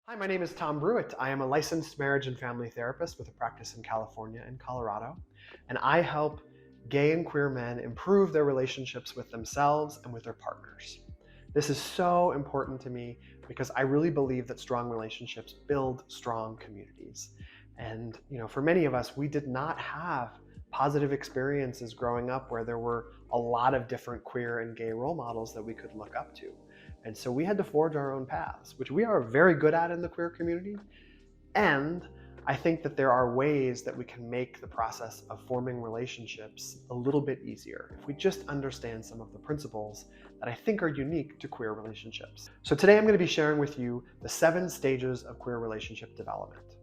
Hi, my name is Tom Brewitt. I am a licensed marriage and family therapist with a practice in California and Colorado, and I help gay and queer men improve their relationships with themselves and with their partners. This is so important to me because I really believe that strong relationships build strong communities. And, for many of us, we did not have positive experiences growing up where there were a lot of different queer and gay role models that we could look up to. And so we had to forge our own paths, which we are very good at in the queer community. And I think that there are ways that we can make the process of forming relationships a little bit easier if we just understand some of the principles that I think are unique to queer relationships. So today I'm going to be sharing with you the 7 stages of queer relationship development.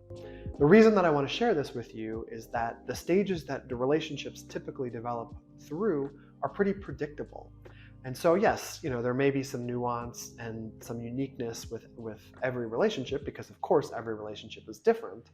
The reason that I want to share this with you is that the stages that the relationships typically develop through are pretty predictable. And so yes, there may be some nuance and some uniqueness with every relationship because of course every relationship is different.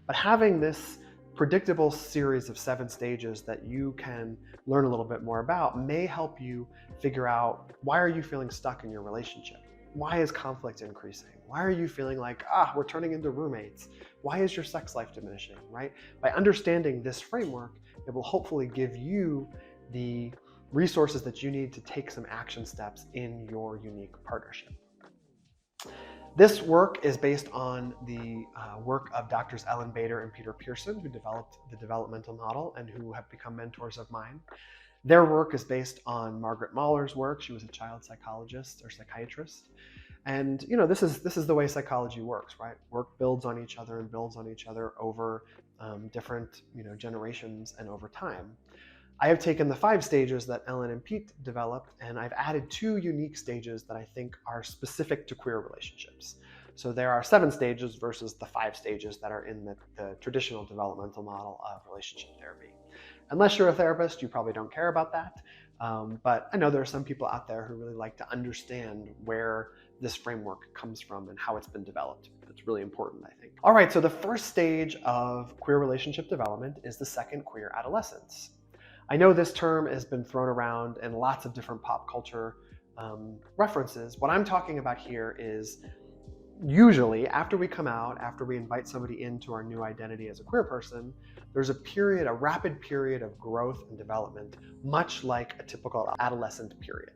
But having this predictable series of 7 stages that you can learn a little bit more about may help you figure out, why are you feeling stuck in your relationship? Why is conflict increasing? Why are you feeling like, we're turning into roommates? Why is your sex life diminishing, right? By understanding this framework, it will hopefully give you the resources that you need to take some action steps in your unique partnership. This work is based on the work of Drs. Ellyn and Peter Pearson, who developed the Developmental Model and who have become mentors of mine. Their work is based on Margaret Mahler's work. She was a child psychologist or psychiatrist. And this is the way psychology works, right? Work builds on each other and builds on each other over different generations and over time. I have taken the 5 stages that Ellyn and Pete developed, and I've added 2 unique stages that I think are specific to queer relationships. So there are 7 stages versus the 5 stages that are in the traditional developmental model of relationship therapy. Unless you're a therapist, you probably don't care about that. But I know there are some people out there who really like to understand where this framework comes from and how it's been developed. It's really important, I think. All right, so the first stage of queer relationship development is the second queer adolescence. I know this term has been thrown around in lots of different pop culture references. What I'm talking about here is usually after we come out, after we invite somebody into our new identity as a queer person, there's a rapid period of growth and development, much like a typical adolescent period.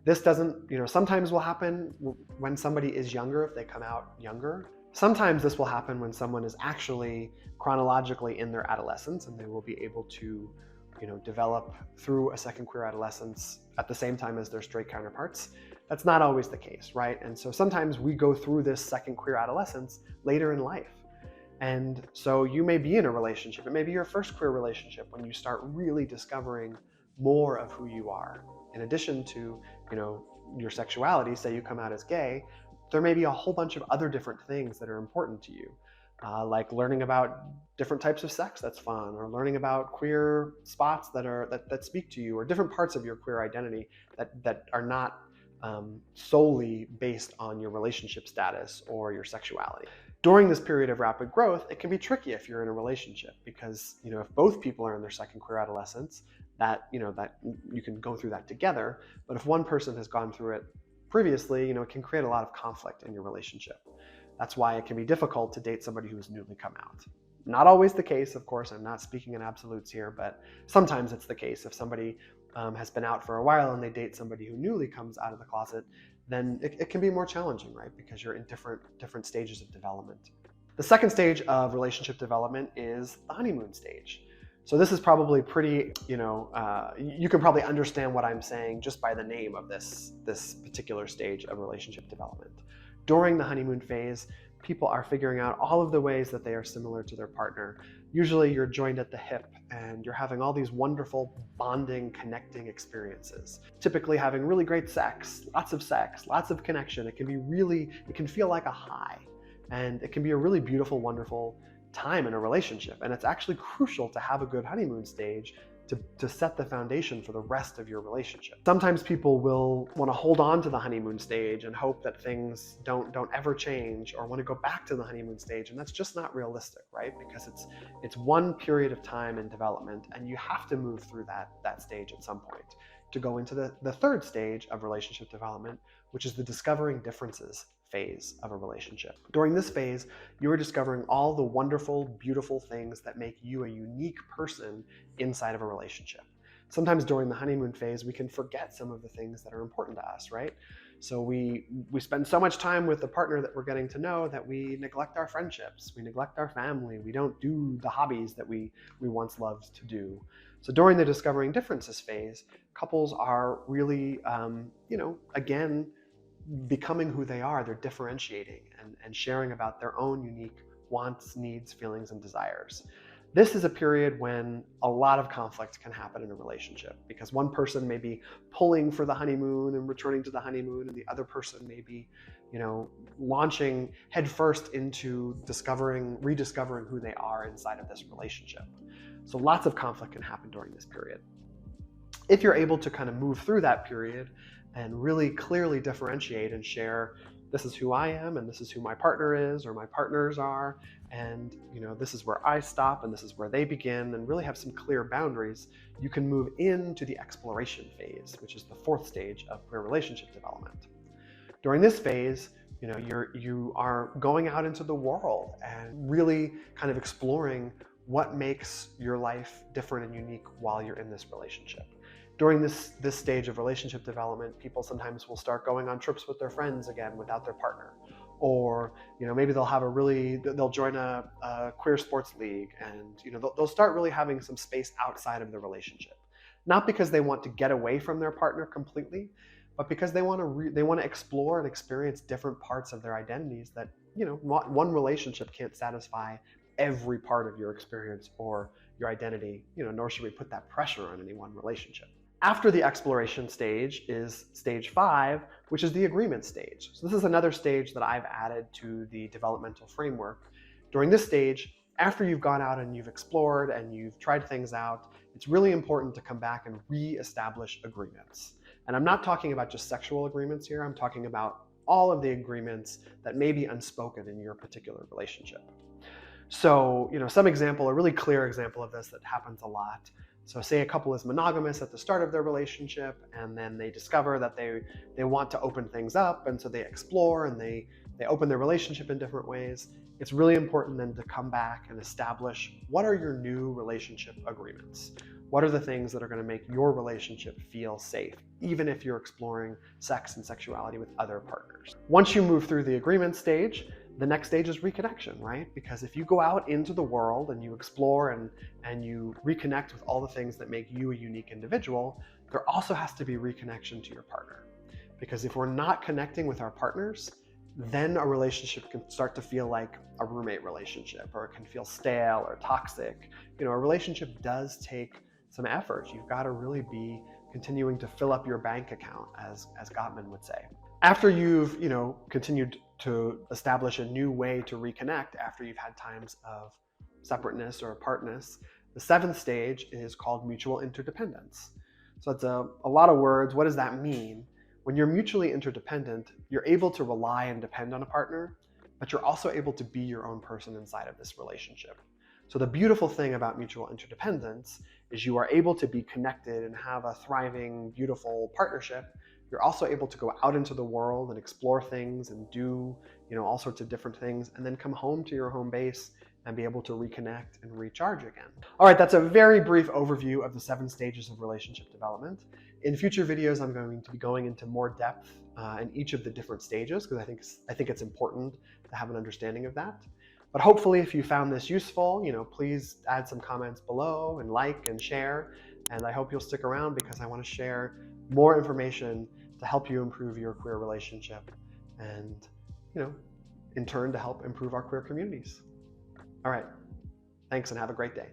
This doesn't, sometimes will happen when somebody is younger, if they come out younger. Sometimes this will happen when someone is actually chronologically in their adolescence and they will be able to develop through a second queer adolescence at the same time as their straight counterparts. That's not always the case, right? And so sometimes we go through this second queer adolescence later in life. And so you may be in a relationship, it may be your first queer relationship when you start really discovering more of who you are. In addition to, your sexuality, say you come out as gay, there may be a whole bunch of other different things that are important to you. Like learning about different types of sex that's fun, or learning about queer spots that speak to you, or different parts of your queer identity that are not solely based on your relationship status or your sexuality. During this period of rapid growth, it can be tricky if you're in a relationship because if both people are in their second queer adolescence, that you can go through that together. But if one person has gone through it previously, it can create a lot of conflict in your relationship. That's why it can be difficult to date somebody who has newly come out. Not always the case, of course, I'm not speaking in absolutes here, but sometimes it's the case. If somebody has been out for a while and they date somebody who newly comes out of the closet, then it can be more challenging, right? Because you're in different stages of development. The second stage of relationship development is the honeymoon stage. So this is probably pretty, you can probably understand what I'm saying just by the name of this particular stage of relationship development. During the honeymoon phase, people are figuring out all of the ways that they are similar to their partner. Usually you're joined at the hip and you're having all these wonderful bonding, connecting experiences. Typically having really great sex, lots of connection. It can feel like a high, and it can be a really beautiful, wonderful time in a relationship. And it's actually crucial to have a good honeymoon stage to set the foundation for the rest of your relationship. Sometimes people will want to hold on to the honeymoon stage and hope that things don't ever change, or want to go back to the honeymoon stage, and that's just not realistic, right? Because it's one period of time in development, and you have to move through that stage at some point to go into the third stage of relationship development, which is the discovering differences phase of a relationship. During this phase, you are discovering all the wonderful, beautiful things that make you a unique person inside of a relationship. Sometimes during the honeymoon phase, we can forget some of the things that are important to us, right? So we spend so much time with the partner that we're getting to know that we neglect our friendships, we neglect our family, we don't do the hobbies that we once loved to do. So during the discovering differences phase, couples are really, again, becoming who they are. They're differentiating and sharing about their own unique wants, needs, feelings, and desires. This is a period when a lot of conflict can happen in a relationship because one person may be pulling for the honeymoon and returning to the honeymoon, and the other person may be, launching headfirst into rediscovering who they are inside of this relationship. So lots of conflict can happen during this period. If you're able to kind of move through that period and really clearly differentiate and share, this is who I am and this is who my partner is or my partners are, and this is where I stop and this is where they begin, and really have some clear boundaries, you can move into the exploration phase, which is the fourth stage of queer relationship development. During this phase, you are going out into the world and really kind of exploring what makes your life different and unique while you're in this relationship. During this stage of relationship development, people sometimes will start going on trips with their friends again without their partner. Or maybe they'll join a queer sports league, and they'll start really having some space outside of the relationship. Not because they want to get away from their partner completely, but because they want to explore and experience different parts of their identities that one relationship can't satisfy every part of your experience or your identity, nor should we put that pressure on any one relationship. After the exploration stage is stage 5, which is the agreement stage. So this is another stage that I've added to the developmental framework. During this stage, after you've gone out and you've explored and you've tried things out, it's really important to come back and re-establish agreements. And I'm not talking about just sexual agreements here, I'm talking about all of the agreements that may be unspoken in your particular relationship. So, a really clear example of this that happens a lot. So say a couple is monogamous at the start of their relationship, and then they discover that they want to open things up, and so they explore and they open their relationship in different ways. It's really important then to come back and establish, what are your new relationship agreements? What are the things that are going to make your relationship feel safe, even if you're exploring sex and sexuality with other partners? Once you move through the agreement stage, the next stage is reconnection, right? Because if you go out into the world and you explore and you reconnect with all the things that make you a unique individual, there also has to be reconnection to your partner. Because if we're not connecting with our partners, then a relationship can start to feel like a roommate relationship, or it can feel stale or toxic. A relationship does take some effort. You've got to really be continuing to fill up your bank account, as Gottman would say. After you've continued to establish a new way to reconnect after you've had times of separateness or apartness, the 7th stage is called mutual interdependence. So it's a lot of words. What does that mean? When you're mutually interdependent, you're able to rely and depend on a partner, but you're also able to be your own person inside of this relationship. So the beautiful thing about mutual interdependence is you are able to be connected and have a thriving, beautiful partnership. You're also able to go out into the world and explore things and do, all sorts of different things, and then come home to your home base and be able to reconnect and recharge again. All right, that's a very brief overview of the 7 stages of relationship development. In future videos, I'm going to be going into more depth in each of the different stages, because I think it's important to have an understanding of that. But hopefully, if you found this useful, please add some comments below and like and share. And I hope you'll stick around, because I want to share more information to help you improve your queer relationship and, in turn, to help improve our queer communities. All right. Thanks, and have a great day.